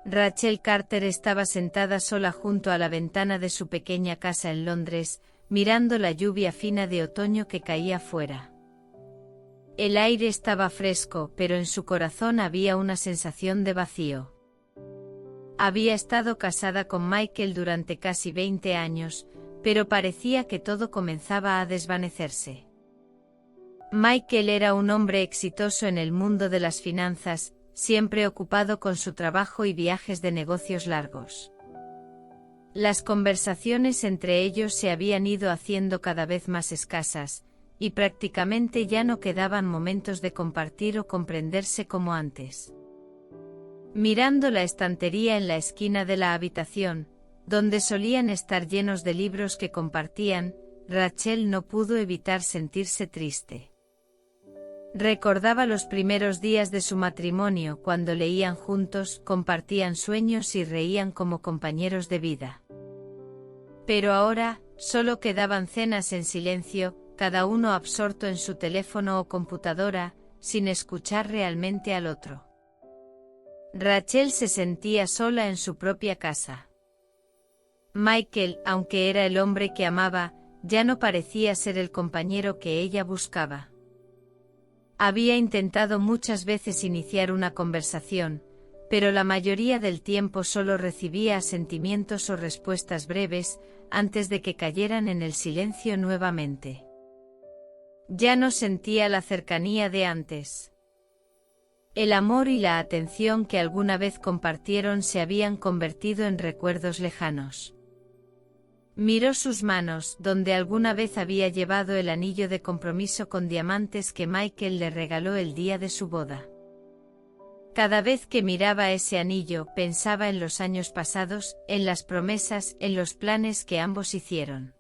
Rachel Carter estaba sentada sola junto a la ventana de su pequeña casa en Londres, mirando la lluvia fina de otoño que caía fuera. El aire estaba fresco, pero en su corazón había una sensación de vacío. Había estado casada con Michael durante casi 20 años, pero parecía que todo comenzaba a desvanecerse. Michael era un hombre exitoso en el mundo de las finanzas, siempre ocupado con su trabajo y viajes de negocios largos. Las conversaciones entre ellos se habían ido haciendo cada vez más escasas, y prácticamente ya no quedaban momentos de compartir o comprenderse como antes. Mirando la estantería en la esquina de la habitación, donde solían estar llenos de libros que compartían, Rachel no pudo evitar sentirse triste. Recordaba los primeros días de su matrimonio cuando leían juntos, compartían sueños y reían como compañeros de vida. Pero ahora, solo quedaban cenas en silencio, cada uno absorto en su teléfono o computadora, sin escuchar realmente al otro. Rachel se sentía sola en su propia casa. Michael, aunque era el hombre que amaba, ya no parecía ser el compañero que ella buscaba. Había intentado muchas veces iniciar una conversación, pero la mayoría del tiempo solo recibía asentimientos o respuestas breves, antes de que cayeran en el silencio nuevamente. Ya no sentía la cercanía de antes. El amor y la atención que alguna vez compartieron se habían convertido en recuerdos lejanos. Miró sus manos, donde alguna vez había llevado el anillo de compromiso con diamantes que Michael le regaló el día de su boda. Cada vez que miraba ese anillo, pensaba en los años pasados, en las promesas, en los planes que ambos hicieron.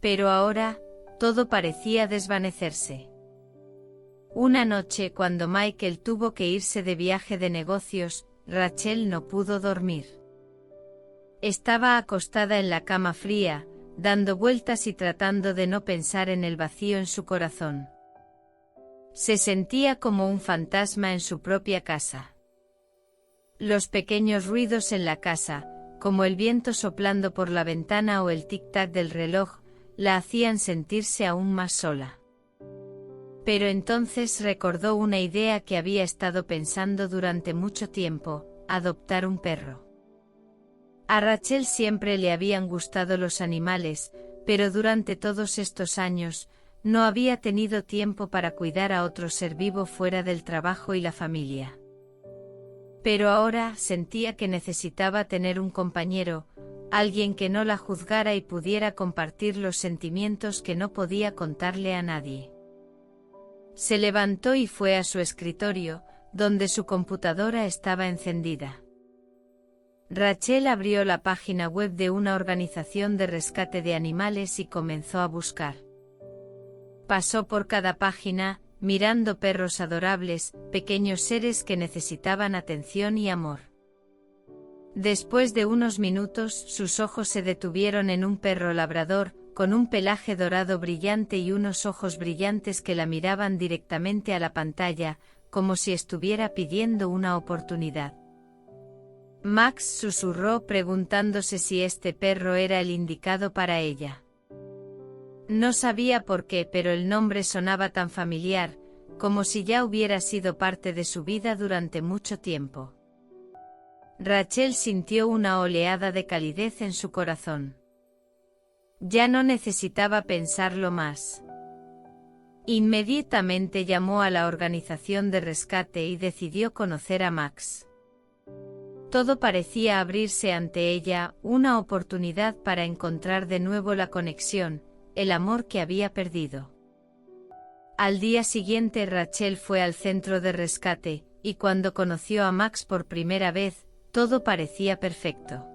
Pero ahora, todo parecía desvanecerse. Una noche, cuando Michael tuvo que irse de viaje de negocios, Rachel no pudo dormir. Estaba acostada en la cama fría, dando vueltas y tratando de no pensar en el vacío en su corazón. Se sentía como un fantasma en su propia casa. Los pequeños ruidos en la casa, como el viento soplando por la ventana o el tic-tac del reloj, la hacían sentirse aún más sola. Pero entonces recordó una idea que había estado pensando durante mucho tiempo: adoptar un perro. A Rachel siempre le habían gustado los animales, pero durante todos estos años, no había tenido tiempo para cuidar a otro ser vivo fuera del trabajo y la familia. Pero ahora sentía que necesitaba tener un compañero, alguien que no la juzgara y pudiera compartir los sentimientos que no podía contarle a nadie. Se levantó y fue a su escritorio, donde su computadora estaba encendida. Rachel abrió la página web de una organización de rescate de animales y comenzó a buscar. Pasó por cada página, mirando perros adorables, pequeños seres que necesitaban atención y amor. Después de unos minutos, sus ojos se detuvieron en un perro labrador, con un pelaje dorado brillante y unos ojos brillantes que la miraban directamente a la pantalla, como si estuviera pidiendo una oportunidad. Max susurró, preguntándose si este perro era el indicado para ella. No sabía por qué, pero el nombre sonaba tan familiar, como si ya hubiera sido parte de su vida durante mucho tiempo. Rachel sintió una oleada de calidez en su corazón. Ya no necesitaba pensarlo más. Inmediatamente llamó a la organización de rescate y decidió conocer a Max. Todo parecía abrirse ante ella, una oportunidad para encontrar de nuevo la conexión, el amor que había perdido. Al día siguiente Rachel fue al centro de rescate, y cuando conoció a Max por primera vez, todo parecía perfecto.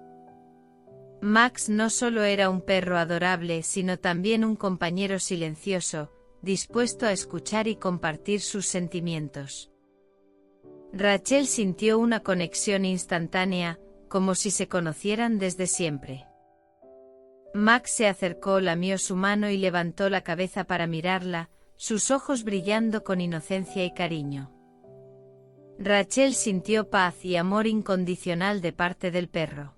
Max no solo era un perro adorable, sino también un compañero silencioso, dispuesto a escuchar y compartir sus sentimientos. Rachel sintió una conexión instantánea, como si se conocieran desde siempre. Max se acercó, lamió su mano y levantó la cabeza para mirarla, sus ojos brillando con inocencia y cariño. Rachel sintió paz y amor incondicional de parte del perro.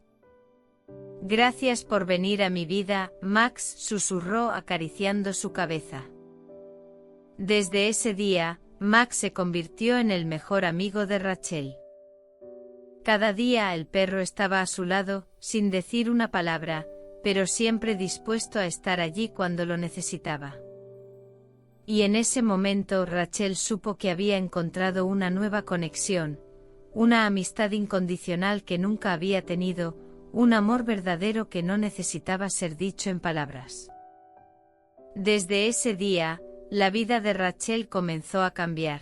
«Gracias por venir a mi vida, Max», susurró acariciando su cabeza. Desde ese día, Max se convirtió en el mejor amigo de Rachel. Cada día el perro estaba a su lado, sin decir una palabra, pero siempre dispuesto a estar allí cuando lo necesitaba. Y en ese momento Rachel supo que había encontrado una nueva conexión, una amistad incondicional que nunca había tenido, un amor verdadero que no necesitaba ser dicho en palabras. Desde ese día, la vida de Rachel comenzó a cambiar.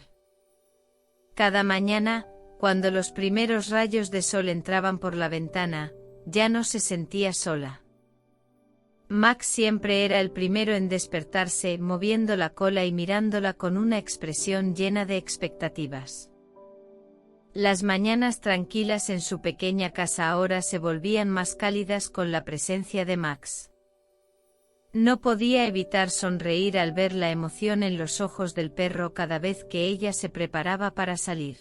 Cada mañana, cuando los primeros rayos de sol entraban por la ventana, ya no se sentía sola. Max siempre era el primero en despertarse, moviendo la cola y mirándola con una expresión llena de expectativas. Las mañanas tranquilas en su pequeña casa ahora se volvían más cálidas con la presencia de Max. No podía evitar sonreír al ver la emoción en los ojos del perro cada vez que ella se preparaba para salir.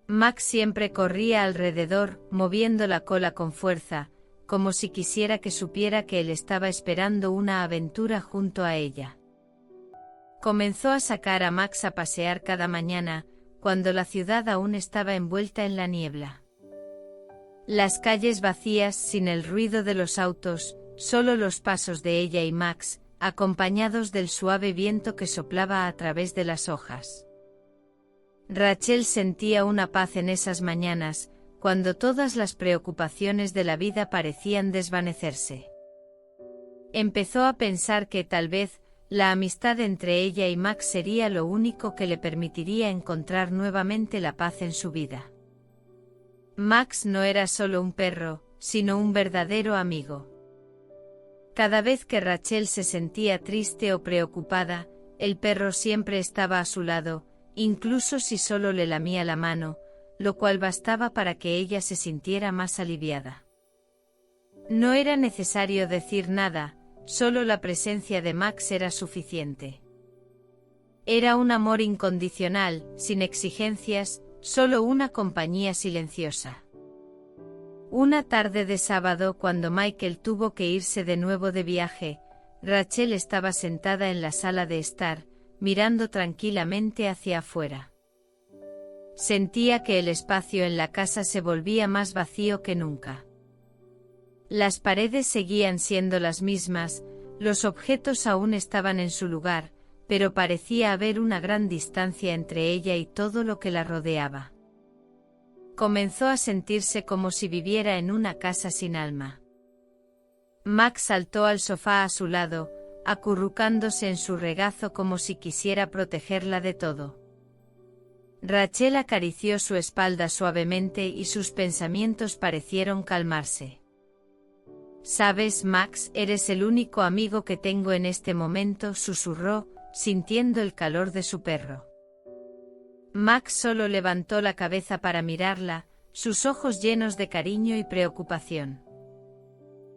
Max siempre corría alrededor, moviendo la cola con fuerza, como si quisiera que supiera que él estaba esperando una aventura junto a ella. Comenzó a sacar a Max a pasear cada mañana, cuando la ciudad aún estaba envuelta en la niebla. Las calles vacías, sin el ruido de los autos, solo los pasos de ella y Max, acompañados del suave viento que soplaba a través de las hojas. Rachel sentía una paz en esas mañanas, cuando todas las preocupaciones de la vida parecían desvanecerse. Empezó a pensar que tal vez, la amistad entre ella y Max sería lo único que le permitiría encontrar nuevamente la paz en su vida. Max no era solo un perro, sino un verdadero amigo. Cada vez que Rachel se sentía triste o preocupada, el perro siempre estaba a su lado, incluso si solo le lamía la mano, lo cual bastaba para que ella se sintiera más aliviada. No era necesario decir nada, solo la presencia de Max era suficiente. Era un amor incondicional, sin exigencias, solo una compañía silenciosa. Una tarde de sábado, cuando Michael tuvo que irse de nuevo de viaje, Rachel estaba sentada en la sala de estar, mirando tranquilamente hacia afuera. Sentía que el espacio en la casa se volvía más vacío que nunca. Las paredes seguían siendo las mismas, los objetos aún estaban en su lugar, pero parecía haber una gran distancia entre ella y todo lo que la rodeaba. Comenzó a sentirse como si viviera en una casa sin alma. Max saltó al sofá a su lado, acurrucándose en su regazo como si quisiera protegerla de todo. Rachel acarició su espalda suavemente y sus pensamientos parecieron calmarse. «Sabes, Max, eres el único amigo que tengo en este momento», susurró, sintiendo el calor de su perro. Max solo levantó la cabeza para mirarla, sus ojos llenos de cariño y preocupación.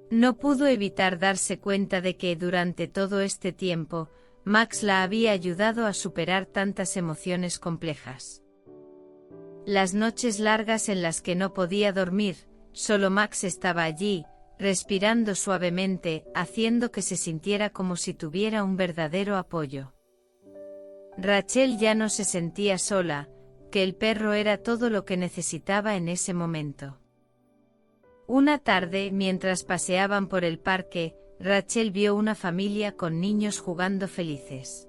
No pudo evitar darse cuenta de que durante todo este tiempo, Max la había ayudado a superar tantas emociones complejas. Las noches largas en las que no podía dormir, solo Max estaba allí, respirando suavemente, haciendo que se sintiera como si tuviera un verdadero apoyo. Rachel ya no se sentía sola, que el perro era todo lo que necesitaba en ese momento. Una tarde, mientras paseaban por el parque, Rachel vio una familia con niños jugando felices.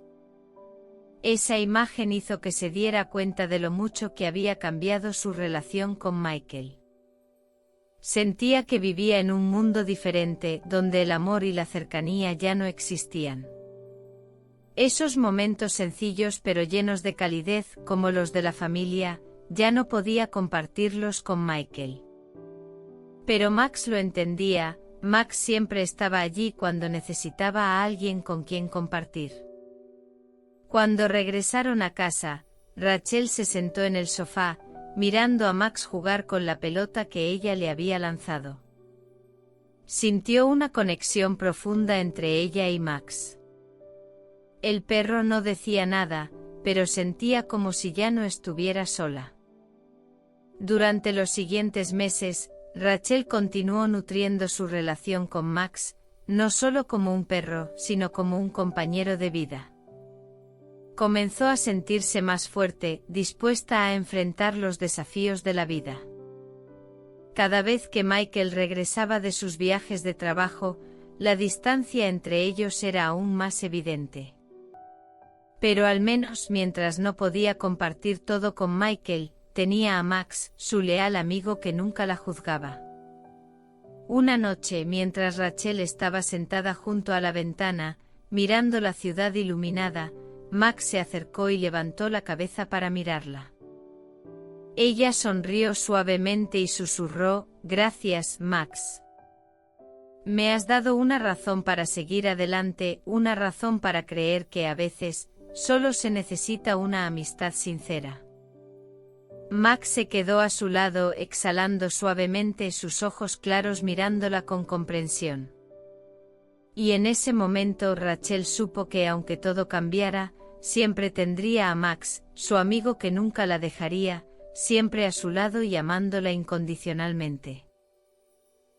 Esa imagen hizo que se diera cuenta de lo mucho que había cambiado su relación con Michael. Sentía que vivía en un mundo diferente, donde el amor y la cercanía ya no existían. Esos momentos sencillos pero llenos de calidez, como los de la familia, ya no podía compartirlos con Michael. Pero Max lo entendía. Max siempre estaba allí cuando necesitaba a alguien con quien compartir. Cuando regresaron a casa, Rachel se sentó en el sofá, mirando a Max jugar con la pelota que ella le había lanzado. Sintió una conexión profunda entre ella y Max. El perro no decía nada, pero sentía como si ya no estuviera sola. Durante los siguientes meses, Rachel continuó nutriendo su relación con Max, no solo como un perro, sino como un compañero de vida. Comenzó a sentirse más fuerte, dispuesta a enfrentar los desafíos de la vida. Cada vez que Michael regresaba de sus viajes de trabajo, la distancia entre ellos era aún más evidente. Pero al menos mientras no podía compartir todo con Michael, tenía a Max, su leal amigo que nunca la juzgaba. Una noche, mientras Rachel estaba sentada junto a la ventana, mirando la ciudad iluminada, Max se acercó y levantó la cabeza para mirarla. Ella sonrió suavemente y susurró, «Gracias, Max. Me has dado una razón para seguir adelante, una razón para creer que a veces, solo se necesita una amistad sincera». Max se quedó a su lado exhalando suavemente, sus ojos claros mirándola con comprensión. Y en ese momento Rachel supo que aunque todo cambiara, siempre tendría a Max, su amigo que nunca la dejaría, siempre a su lado y amándola incondicionalmente.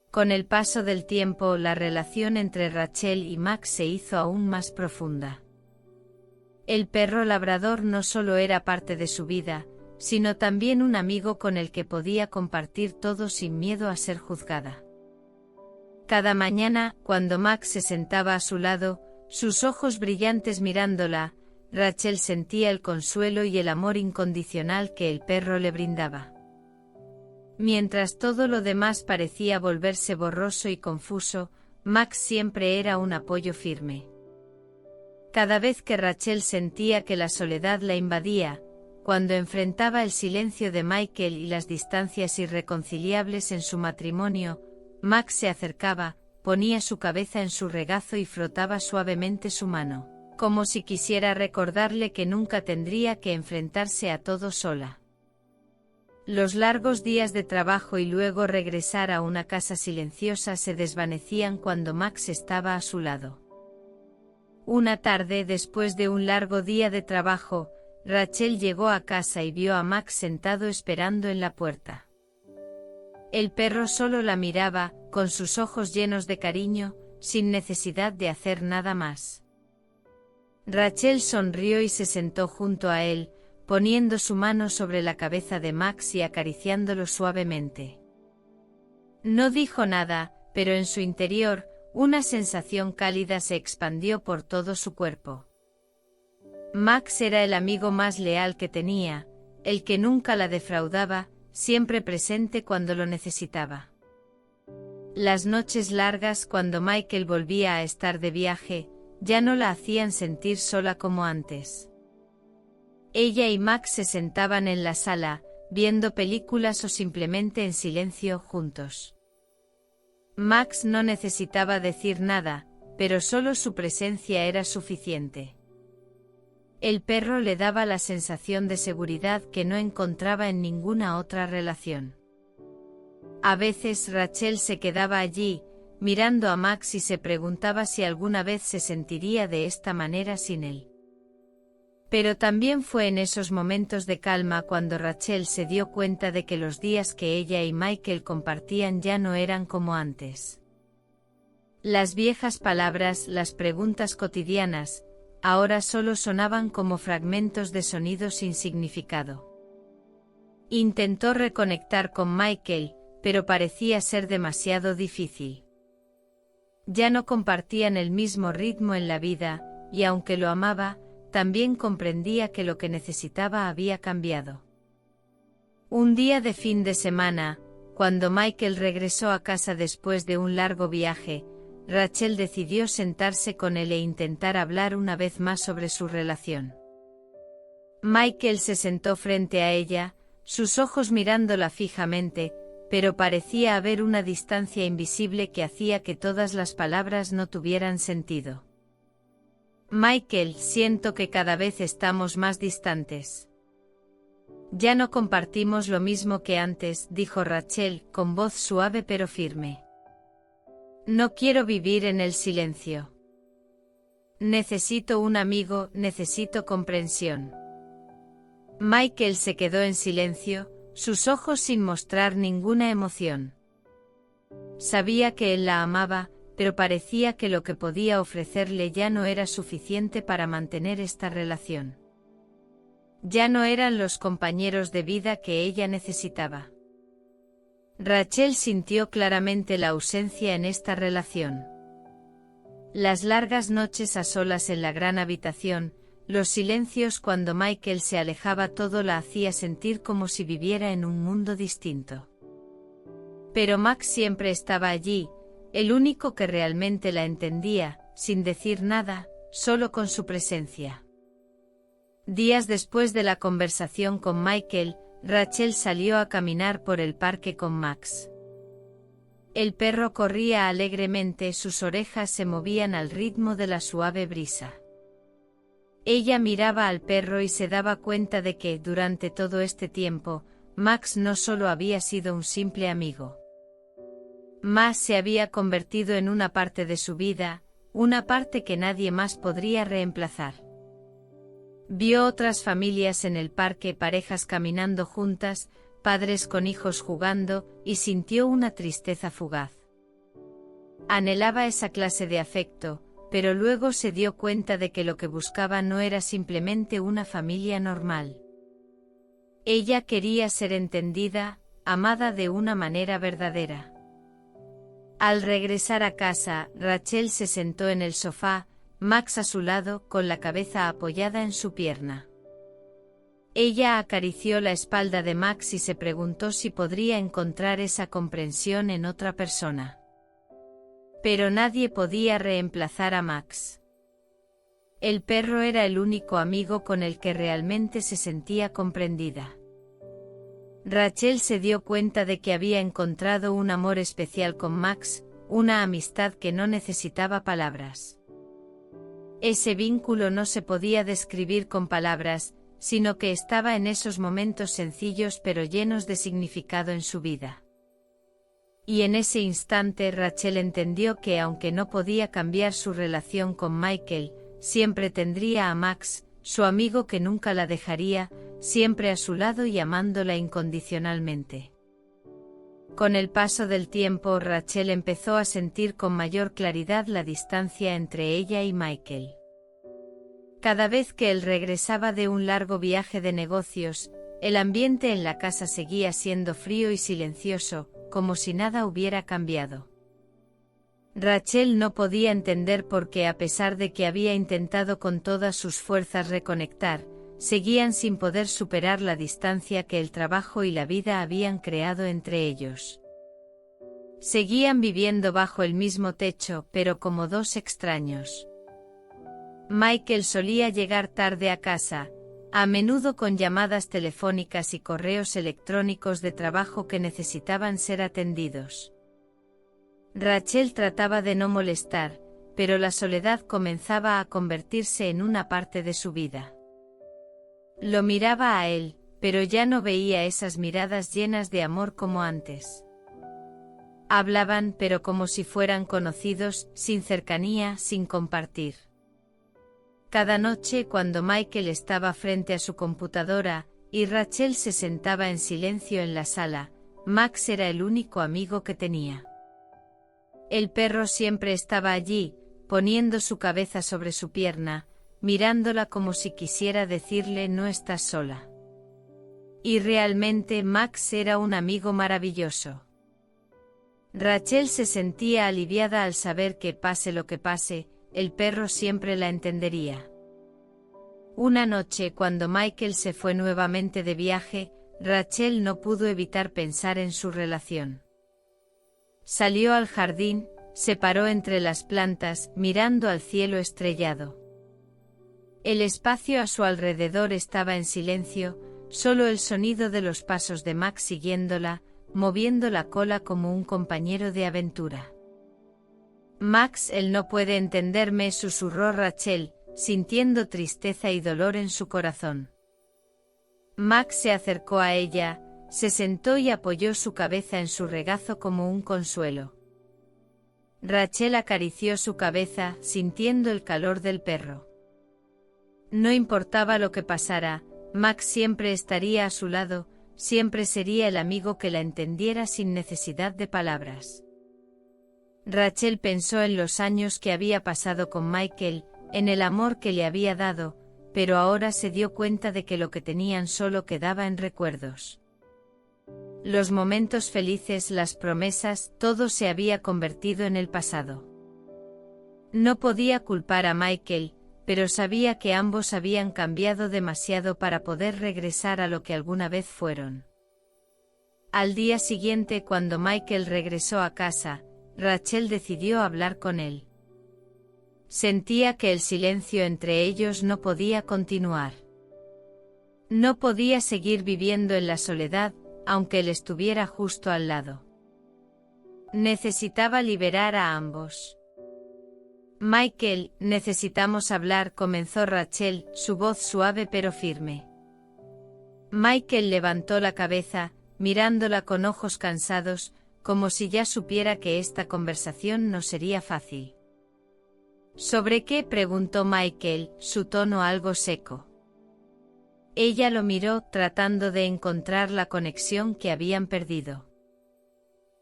Con el paso del tiempo, la relación entre Rachel y Max se hizo aún más profunda. El perro labrador no solo era parte de su vida, sino también un amigo con el que podía compartir todo sin miedo a ser juzgada. Cada mañana, cuando Max se sentaba a su lado, sus ojos brillantes mirándola, Rachel sentía el consuelo y el amor incondicional que el perro le brindaba. Mientras todo lo demás parecía volverse borroso y confuso, Max siempre era un apoyo firme. Cada vez que Rachel sentía que la soledad la invadía, cuando enfrentaba el silencio de Michael y las distancias irreconciliables en su matrimonio, Max se acercaba, ponía su cabeza en su regazo y frotaba suavemente su mano, como si quisiera recordarle que nunca tendría que enfrentarse a todo sola. Los largos días de trabajo y luego regresar a una casa silenciosa se desvanecían cuando Max estaba a su lado. Una tarde, después de un largo día de trabajo, Rachel llegó a casa y vio a Max sentado esperando en la puerta. El perro solo la miraba, con sus ojos llenos de cariño, sin necesidad de hacer nada más. Rachel sonrió y se sentó junto a él, poniendo su mano sobre la cabeza de Max y acariciándolo suavemente. No dijo nada, pero en su interior, una sensación cálida se expandió por todo su cuerpo. Max era el amigo más leal que tenía, el que nunca la defraudaba, siempre presente cuando lo necesitaba. Las noches largas cuando Michael volvía a estar de viaje, ya no la hacían sentir sola como antes. Ella y Max se sentaban en la sala, viendo películas o simplemente en silencio juntos. Max no necesitaba decir nada, pero solo su presencia era suficiente. El perro le daba la sensación de seguridad que no encontraba en ninguna otra relación. A veces Rachel se quedaba allí, mirando a Max y se preguntaba si alguna vez se sentiría de esta manera sin él. Pero también fue en esos momentos de calma cuando Rachel se dio cuenta de que los días que ella y Michael compartían ya no eran como antes. Las viejas palabras, las preguntas cotidianas, ahora solo sonaban como fragmentos de sonido sin significado. Intentó reconectar con Michael, pero parecía ser demasiado difícil. Ya no compartían el mismo ritmo en la vida, y aunque lo amaba, también comprendía que lo que necesitaba había cambiado. Un día de fin de semana, cuando Michael regresó a casa después de un largo viaje, Rachel decidió sentarse con él e intentar hablar una vez más sobre su relación. Michael se sentó frente a ella, sus ojos mirándola fijamente, pero parecía haber una distancia invisible que hacía que todas las palabras no tuvieran sentido. Michael, siento que cada vez estamos más distantes. Ya no compartimos lo mismo que antes, dijo Rachel, con voz suave pero firme. No quiero vivir en el silencio. Necesito un amigo, necesito comprensión. Michael se quedó en silencio, sus ojos sin mostrar ninguna emoción. Sabía que él la amaba, pero parecía que lo que podía ofrecerle ya no era suficiente para mantener esta relación. Ya no eran los compañeros de vida que ella necesitaba. Rachel sintió claramente la ausencia en esta relación. Las largas noches a solas en la gran habitación, los silencios cuando Michael se alejaba, todo la hacía sentir como si viviera en un mundo distinto. Pero Max siempre estaba allí, el único que realmente la entendía, sin decir nada, solo con su presencia. Días después de la conversación con Michael, Rachel salió a caminar por el parque con Max. El perro corría alegremente, sus orejas se movían al ritmo de la suave brisa. Ella miraba al perro y se daba cuenta de que, durante todo este tiempo, Max no solo había sido un simple amigo. Max se había convertido en una parte de su vida, una parte que nadie más podría reemplazar. Vio otras familias en el parque, parejas caminando juntas, padres con hijos jugando, y sintió una tristeza fugaz. Anhelaba esa clase de afecto, pero luego se dio cuenta de que lo que buscaba no era simplemente una familia normal. Ella quería ser entendida, amada de una manera verdadera. Al regresar a casa, Rachel se sentó en el sofá, Max a su lado, con la cabeza apoyada en su pierna. Ella acarició la espalda de Max y se preguntó si podría encontrar esa comprensión en otra persona. Pero nadie podía reemplazar a Max. El perro era el único amigo con el que realmente se sentía comprendida. Rachel se dio cuenta de que había encontrado un amor especial con Max, una amistad que no necesitaba palabras. Ese vínculo no se podía describir con palabras, sino que estaba en esos momentos sencillos pero llenos de significado en su vida. Y en ese instante Rachel entendió que aunque no podía cambiar su relación con Michael, siempre tendría a Max, su amigo que nunca la dejaría, siempre a su lado y amándola incondicionalmente. Con el paso del tiempo, Rachel empezó a sentir con mayor claridad la distancia entre ella y Michael. Cada vez que él regresaba de un largo viaje de negocios, el ambiente en la casa seguía siendo frío y silencioso, como si nada hubiera cambiado. Rachel no podía entender por qué, a pesar de que había intentado con todas sus fuerzas reconectar, seguían sin poder superar la distancia que el trabajo y la vida habían creado entre ellos. Seguían viviendo bajo el mismo techo, pero como dos extraños. Michael solía llegar tarde a casa, a menudo con llamadas telefónicas y correos electrónicos de trabajo que necesitaban ser atendidos. Rachel trataba de no molestar, pero la soledad comenzaba a convertirse en una parte de su vida. Lo miraba a él, pero ya no veía esas miradas llenas de amor como antes. Hablaban, pero como si fueran conocidos, sin cercanía, sin compartir. Cada noche, cuando Michael estaba frente a su computadora, y Rachel se sentaba en silencio en la sala, Max era el único amigo que tenía. El perro siempre estaba allí, poniendo su cabeza sobre su pierna, mirándola como si quisiera decirle: no estás sola. Y realmente Max era un amigo maravilloso. Rachel se sentía aliviada al saber que, pase lo que pase, el perro siempre la entendería. Una noche, cuando Michael se fue nuevamente de viaje, Rachel no pudo evitar pensar en su relación. Salió al jardín, se paró entre las plantas, mirando al cielo estrellado. El espacio a su alrededor estaba en silencio, solo el sonido de los pasos de Max siguiéndola, moviendo la cola como un compañero de aventura. Max, él no puede entenderme, susurró Rachel, sintiendo tristeza y dolor en su corazón. Max se acercó a ella, se sentó y apoyó su cabeza en su regazo como un consuelo. Rachel acarició su cabeza, sintiendo el calor del perro. No importaba lo que pasara, Max siempre estaría a su lado, siempre sería el amigo que la entendiera sin necesidad de palabras. Rachel pensó en los años que había pasado con Michael, en el amor que le había dado, pero ahora se dio cuenta de que lo que tenían solo quedaba en recuerdos. Los momentos felices, las promesas, todo se había convertido en el pasado. No podía culpar a Michael, pero sabía que ambos habían cambiado demasiado para poder regresar a lo que alguna vez fueron. Al día siguiente, cuando Michael regresó a casa, Rachel decidió hablar con él. Sentía que el silencio entre ellos no podía continuar. No podía seguir viviendo en la soledad, aunque él estuviera justo al lado. Necesitaba liberar a ambos. Michael, necesitamos hablar, comenzó Rachel, su voz suave pero firme. Michael levantó la cabeza, mirándola con ojos cansados, como si ya supiera que esta conversación no sería fácil. ¿Sobre qué?, preguntó Michael, su tono algo seco. Ella lo miró, tratando de encontrar la conexión que habían perdido.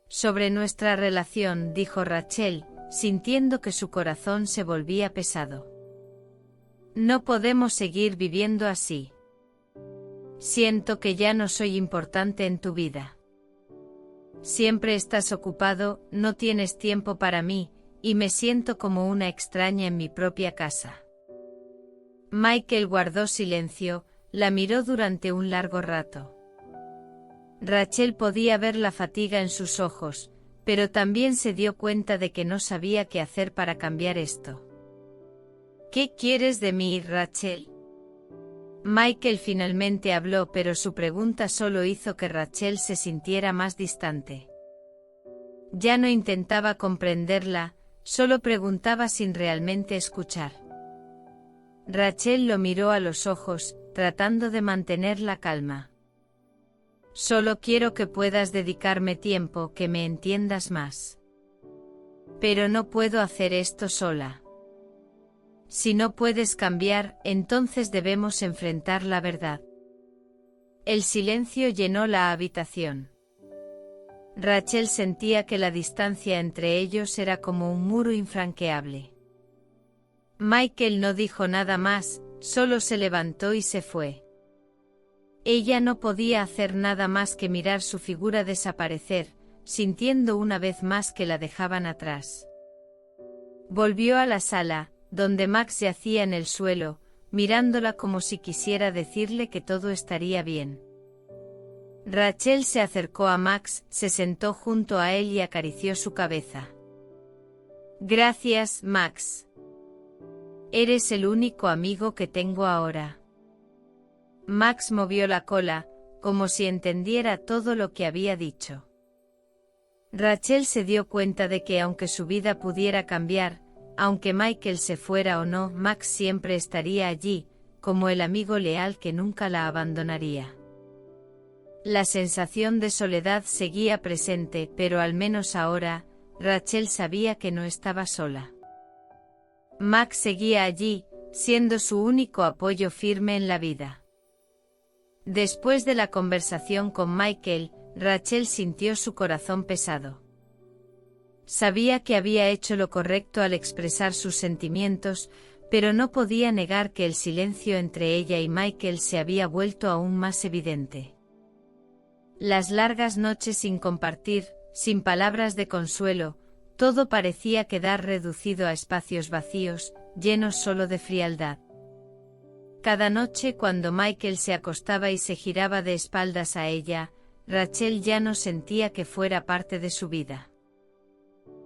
Sobre nuestra relación, dijo Rachel, sintiendo que su corazón se volvía pesado. No podemos seguir viviendo así. Siento que ya no soy importante en tu vida. Siempre estás ocupado, no tienes tiempo para mí, y me siento como una extraña en mi propia casa. Michael guardó silencio, la miró durante un largo rato. Rachel podía ver la fatiga en sus ojos, pero también se dio cuenta de que no sabía qué hacer para cambiar esto. ¿Qué quieres de mí, Rachel? Michael finalmente habló, pero su pregunta solo hizo que Rachel se sintiera más distante. Ya no intentaba comprenderla, solo preguntaba sin realmente escuchar. Rachel lo miró a los ojos, tratando de mantener la calma. Solo quiero que puedas dedicarme tiempo, que me entiendas más. Pero no puedo hacer esto sola. Si no puedes cambiar, entonces debemos enfrentar la verdad. El silencio llenó la habitación. Rachel sentía que la distancia entre ellos era como un muro infranqueable. Michael no dijo nada más, solo se levantó y se fue. Ella no podía hacer nada más que mirar su figura desaparecer, sintiendo una vez más que la dejaban atrás. Volvió a la sala, donde Max yacía en el suelo, mirándola como si quisiera decirle que todo estaría bien. Rachel se acercó a Max, se sentó junto a él y acarició su cabeza. Gracias, Max. Eres el único amigo que tengo ahora. Max movió la cola, como si entendiera todo lo que había dicho. Rachel se dio cuenta de que aunque su vida pudiera cambiar, aunque Michael se fuera o no, Max siempre estaría allí, como el amigo leal que nunca la abandonaría. La sensación de soledad seguía presente, pero al menos ahora, Rachel sabía que no estaba sola. Max seguía allí, siendo su único apoyo firme en la vida. Después de la conversación con Michael, Rachel sintió su corazón pesado. Sabía que había hecho lo correcto al expresar sus sentimientos, pero no podía negar que el silencio entre ella y Michael se había vuelto aún más evidente. Las largas noches sin compartir, sin palabras de consuelo, todo parecía quedar reducido a espacios vacíos, llenos solo de frialdad. Cada noche cuando Michael se acostaba y se giraba de espaldas a ella, Rachel ya no sentía que fuera parte de su vida.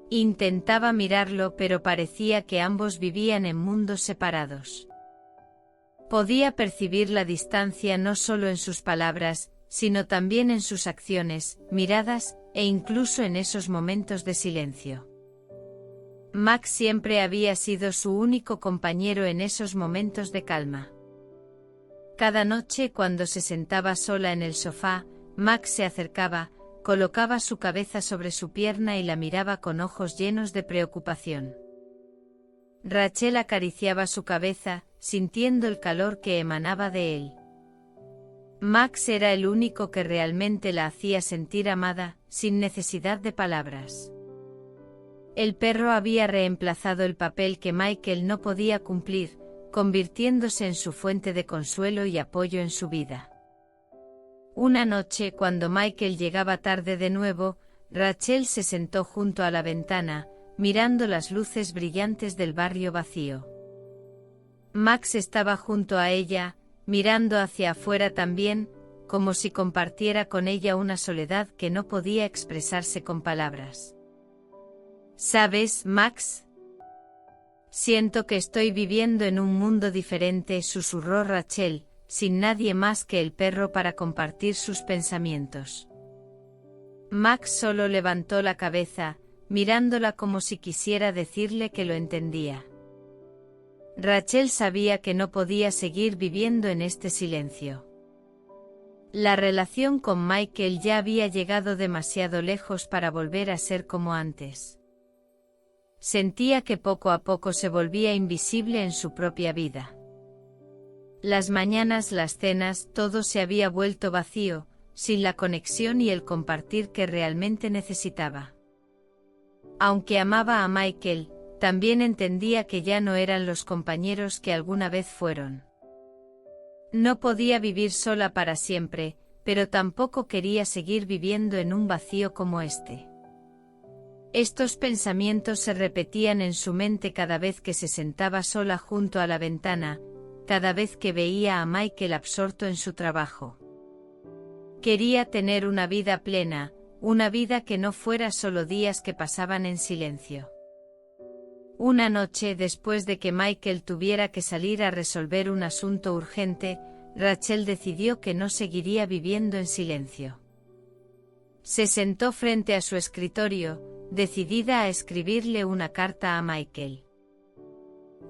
Intentaba mirarlo, pero parecía que ambos vivían en mundos separados. Podía percibir la distancia no solo en sus palabras, sino también en sus acciones, miradas, e incluso en esos momentos de silencio. Max siempre había sido su único compañero en esos momentos de calma. Cada noche cuando se sentaba sola en el sofá, Max se acercaba, colocaba su cabeza sobre su pierna y la miraba con ojos llenos de preocupación. Rachel acariciaba su cabeza, sintiendo el calor que emanaba de él. Max era el único que realmente la hacía sentir amada, sin necesidad de palabras. El perro había reemplazado el papel que Michael no podía cumplir, convirtiéndose en su fuente de consuelo y apoyo en su vida. Una noche, cuando Michael llegaba tarde de nuevo, Rachel se sentó junto a la ventana, mirando las luces brillantes del barrio vacío. Max estaba junto a ella, mirando hacia afuera también, como si compartiera con ella una soledad que no podía expresarse con palabras. ¿Sabes, Max? Siento que estoy viviendo en un mundo diferente, susurró Rachel, sin nadie más que el perro para compartir sus pensamientos. Max solo levantó la cabeza, mirándola como si quisiera decirle que lo entendía. Rachel sabía que no podía seguir viviendo en este silencio. La relación con Michael ya había llegado demasiado lejos para volver a ser como antes. Sentía que poco a poco se volvía invisible en su propia vida. Las mañanas, las cenas, todo se había vuelto vacío, sin la conexión y el compartir que realmente necesitaba. Aunque amaba a Michael, también entendía que ya no eran los compañeros que alguna vez fueron. No podía vivir sola para siempre, pero tampoco quería seguir viviendo en un vacío como este. Estos pensamientos se repetían en su mente cada vez que se sentaba sola junto a la ventana, cada vez que veía a Michael absorto en su trabajo. Quería tener una vida plena, una vida que no fuera solo días que pasaban en silencio. Una noche, después de que Michael tuviera que salir a resolver un asunto urgente, Rachel decidió que no seguiría viviendo en silencio. Se sentó frente a su escritorio, decidida a escribirle una carta a Michael.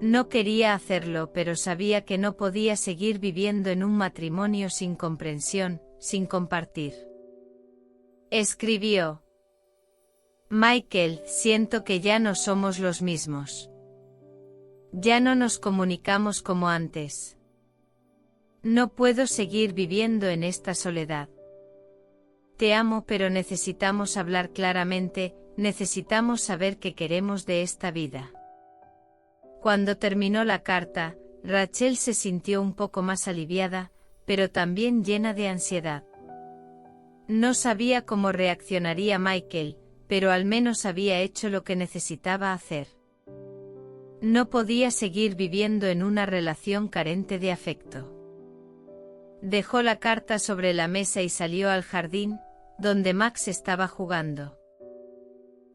No quería hacerlo, pero sabía que no podía seguir viviendo en un matrimonio sin comprensión, sin compartir. Escribió: Michael, siento que ya no somos los mismos. Ya no nos comunicamos como antes. No puedo seguir viviendo en esta soledad. Te amo, pero necesitamos hablar claramente, necesitamos saber qué queremos de esta vida. Cuando terminó la carta, Rachel se sintió un poco más aliviada, pero también llena de ansiedad. No sabía cómo reaccionaría Michael, pero al menos había hecho lo que necesitaba hacer. No podía seguir viviendo en una relación carente de afecto. Dejó la carta sobre la mesa y salió al jardín, donde Max estaba jugando.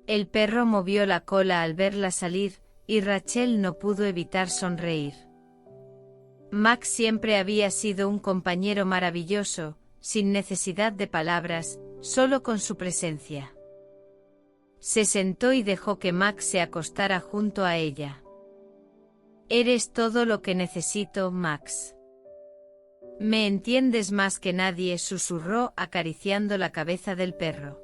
El perro movió la cola al verla salir, y Rachel no pudo evitar sonreír. Max siempre había sido un compañero maravilloso, sin necesidad de palabras, solo con su presencia. Se sentó y dejó que Max se acostara junto a ella. Eres todo lo que necesito, Max. Me entiendes más que nadie, susurró acariciando la cabeza del perro.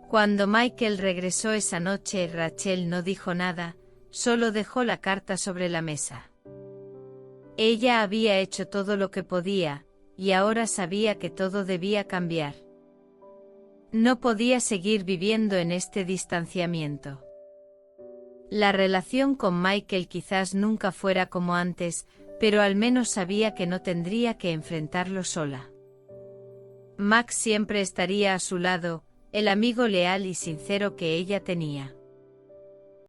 Cuando Michael regresó esa noche, Rachel no dijo nada, solo dejó la carta sobre la mesa. Ella había hecho todo lo que podía, y ahora sabía que todo debía cambiar. No podía seguir viviendo en este distanciamiento. La relación con Michael quizás nunca fuera como antes, pero al menos sabía que no tendría que enfrentarlo sola. Max siempre estaría a su lado, el amigo leal y sincero que ella tenía.